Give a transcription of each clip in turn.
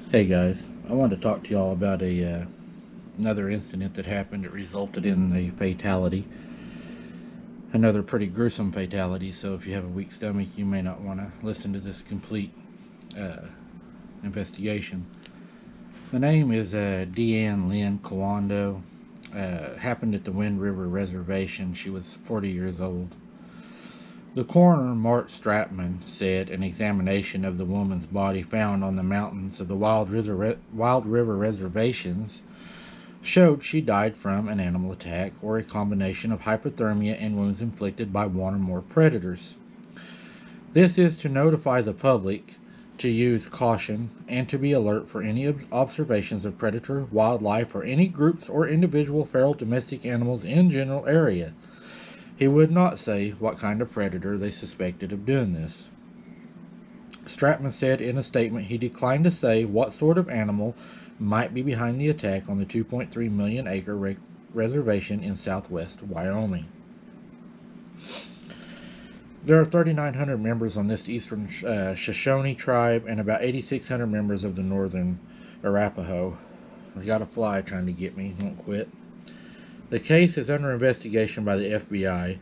Hey guys, I wanted to talk to y'all about another incident that happened that resulted in a fatality, another pretty gruesome fatality. So if you have a weak stomach, you may not want to listen to this complete uh, investigation. The name is Deanne Lynn Kawando. Happened at the Wind River Reservation. She was 40 years old. The coroner, Mart Stratman, said an examination of the woman's body found on the mountains of the Wild River reservations showed she died from an animal attack or a combination of hypothermia and wounds inflicted by one or more predators. This is to notify the public to use caution and to be alert for any observations of predator, wildlife, or any groups or individual feral domestic animals in general area. He would not say what kind of predator they suspected of doing this. Stratman said in a statement he declined to say what sort of animal might be behind the attack on the 2.3 million acre reservation in southwest Wyoming. There are 3,900 members on this eastern Shoshone tribe and about 8,600 members of the northern Arapaho. I got a fly trying to get me, won't quit. The case is under investigation by the FBI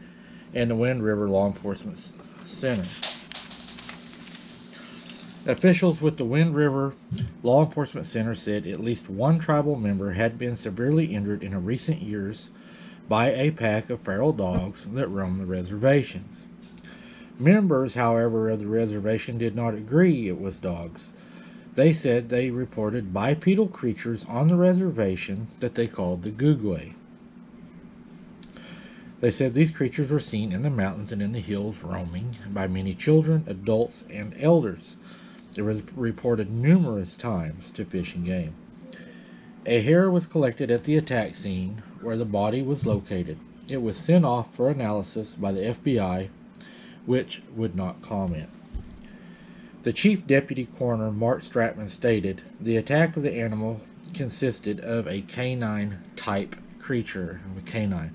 and the Wind River Law Enforcement Center. Officials with the Wind River Law Enforcement Center said at least one tribal member had been severely injured in recent years by a pack of feral dogs that roam the reservations. Members, however, of the reservation did not agree it was dogs. They said they reported bipedal creatures on the reservation that they called the Gugwe. They said these creatures were seen in the mountains and in the hills roaming by many children, adults, and elders. It was reported numerous times to Fish and Game. A hair was collected at the attack scene where the body was located. It was sent off for analysis by the FBI, which would not comment. The Chief Deputy Coroner, Mart Stratman, stated the attack of the animal consisted of a canine type creature. A canine.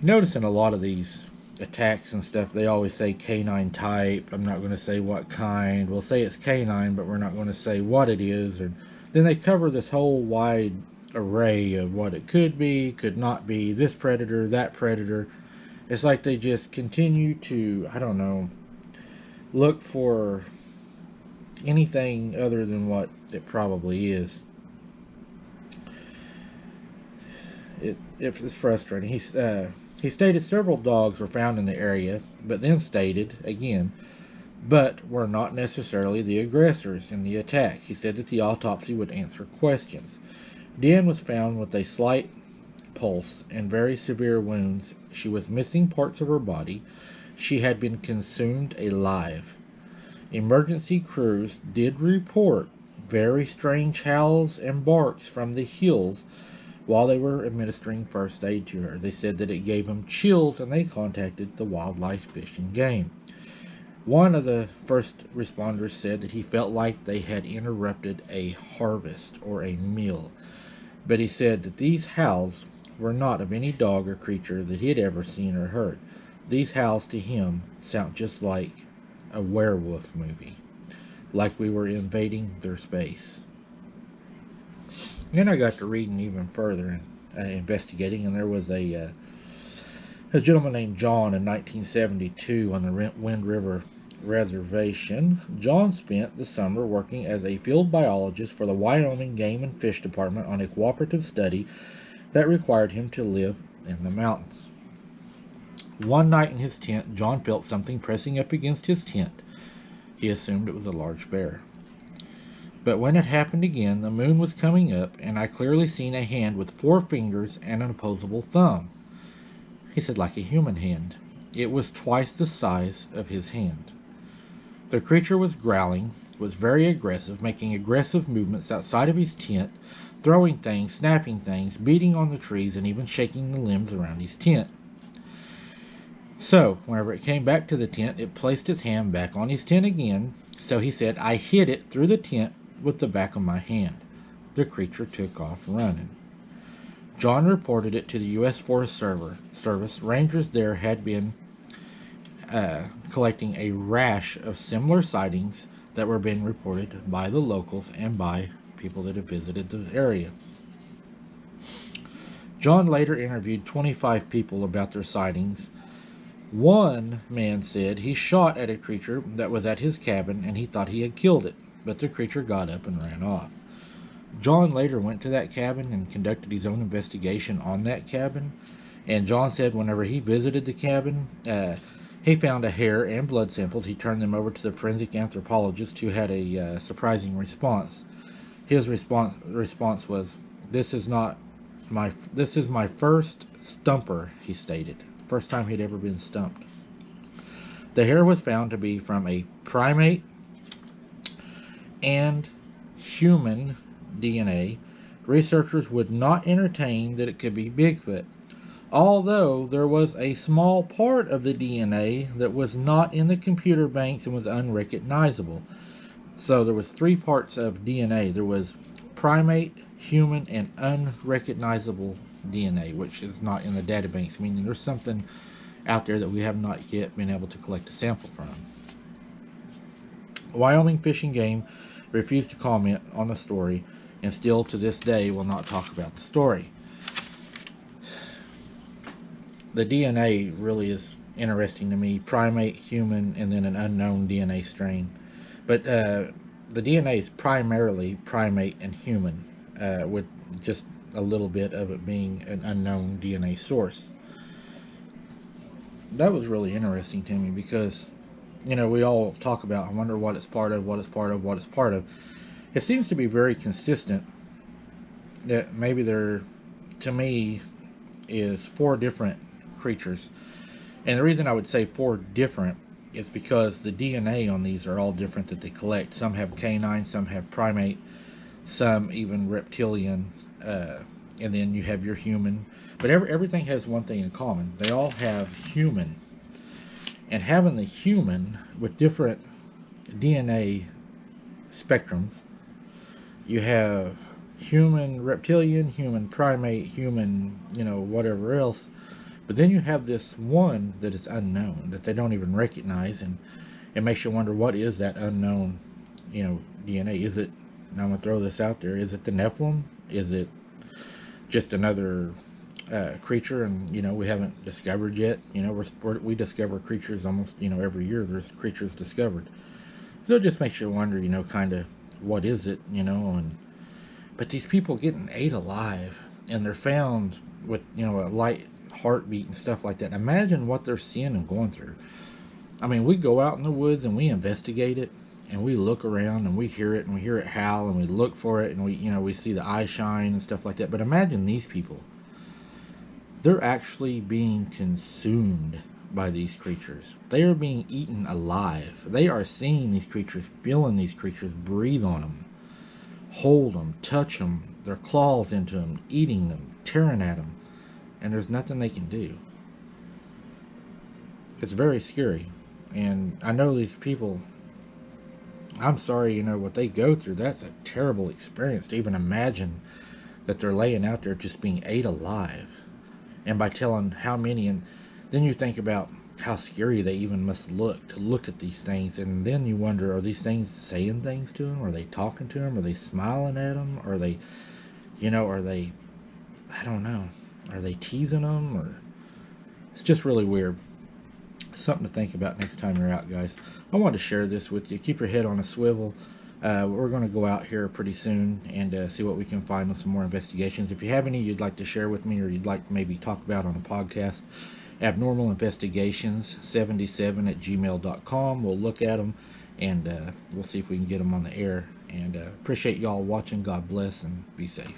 Notice in a lot of these attacks and stuff, they always say canine type. I'm not going to say what kind. We'll say it's canine, but we're not going to say what it is. Or then they cover this whole wide array of what it could be, could not be, this predator, that predator. It's like they just continue to, I don't know, look for anything other than what it probably is. It's frustrating. He stated several dogs were found in the area, but then stated, again, but were not necessarily the aggressors in the attack. He said that the autopsy would answer questions. Deanne was found with a slight pulse and very severe wounds. She was missing parts of her body. She had been consumed alive. Emergency crews did report very strange howls and barks from the hills while they were administering first aid to her. They said that it gave them chills and they contacted the Wildlife, Fish and Game. One of the first responders said that he felt like they had interrupted a harvest or a meal. But he said that these howls were not of any dog or creature that he had ever seen or heard. These howls to him sound just like a werewolf movie, like we were invading their space. Then I got to reading even further and investigating, and there was a gentleman named John in 1972 on the Wind River Reservation. John spent the summer working as a field biologist for the Wyoming Game and Fish Department on a cooperative study that required him to live in the mountains. One night in his tent, John felt something pressing up against his tent. He assumed it was a large bear. But when it happened again, the moon was coming up, and I clearly seen a hand with 4 fingers and an opposable thumb. He said, like a human hand. It was twice the size of his hand. The creature was growling, was very aggressive, making aggressive movements outside of his tent, throwing things, snapping things, beating on the trees, and even shaking the limbs around his tent. So, whenever it came back to the tent, it placed its hand back on his tent again. So he said, I hit it through the tent with the back of my hand. The creature took off running. John reported it to the U.S. Forest Service. Rangers there had been collecting a rash of similar sightings that were being reported by the locals and by people that have visited the area. John later interviewed 25 people about their sightings. One man said he shot at a creature that was at his cabin and he thought he had killed it, but the creature got up and ran off. John later went to that cabin and conducted his own investigation on that cabin, and John said whenever he visited the cabin, he found a hair and blood samples. He turned them over to the forensic anthropologist, who had a surprising response. His response was, This is my first stumper," he stated. First time he'd ever been stumped. The hair was found to be from a primate and human DNA. Researchers would not entertain that it could be Bigfoot, although there was a small part of the DNA that was not in the computer banks and was unrecognizable. So there was 3 parts of DNA. There was primate, human, and unrecognizable DNA, which is not in the databanks, meaning there's something out there that we have not yet been able to collect a sample from. Wyoming Fish and Game refused to comment on the story and still to this day will not talk about the story. The DNA really is interesting to me. Primate, human, and then an unknown DNA strain. But the DNA is primarily primate and human, with just a little bit of it being an unknown DNA source. That was really interesting to me because, you know, we all talk about, I wonder what it's part of, what it's part of, what it's part of. It seems to be very consistent that maybe there, to me, is 4 different creatures. And the reason I would say 4 different is because the DNA on these are all different that they collect. Some have canine, some have primate, some even reptilian, and then you have your human. But everything has one thing in common. They all have human. And having the human with different DNA spectrums, you have human reptilian, human primate, human, you know, whatever else. But then you have this one that is unknown, that they don't even recognize, and it makes you wonder, what is that unknown, you know, DNA? Is it, and I'm going to throw this out there, is it the Nephilim? Is it just another creature, and, you know, we haven't discovered yet? You know, we discover creatures almost, you know, every year there's creatures discovered. So it just makes you wonder, you know, kind of, what is it, you know? And but these people getting ate alive, and they're found with, you know, a light heartbeat and stuff like that. Imagine what they're seeing and going through. I mean, we go out in the woods and we investigate it, and we look around and we hear it, and we hear it howl, and we look for it, and we, you know, we see the eye shine and stuff like that. But imagine these people. They're actually being consumed by these creatures. They are being eaten alive. They are seeing these creatures, feeling these creatures, breathe on them, hold them, touch them, their claws into them, eating them, tearing at them, and there's nothing they can do. It's very scary. And I know these people, I'm sorry, you know, what they go through. That's a terrible experience to even imagine that they're laying out there just being ate alive. And by telling how many, and then you think about how scary they even must look to look at these things, and then you wonder, are these things saying things to them? Are they talking to them? Are they smiling at them? Are they, you know, are they, I don't know, are they teasing them? Or it's just really weird. Something to think about next time you're out, guys. I wanted to share this with you. Keep your head on a swivel. We're going to go out here pretty soon and see what we can find with some more investigations. If you have any you'd like to share with me, or you'd like to maybe talk about on a podcast, abnormalinvestigations77@gmail.com. We'll look at them, and we'll see if we can get them on the air. And appreciate y'all watching. God bless, and be safe.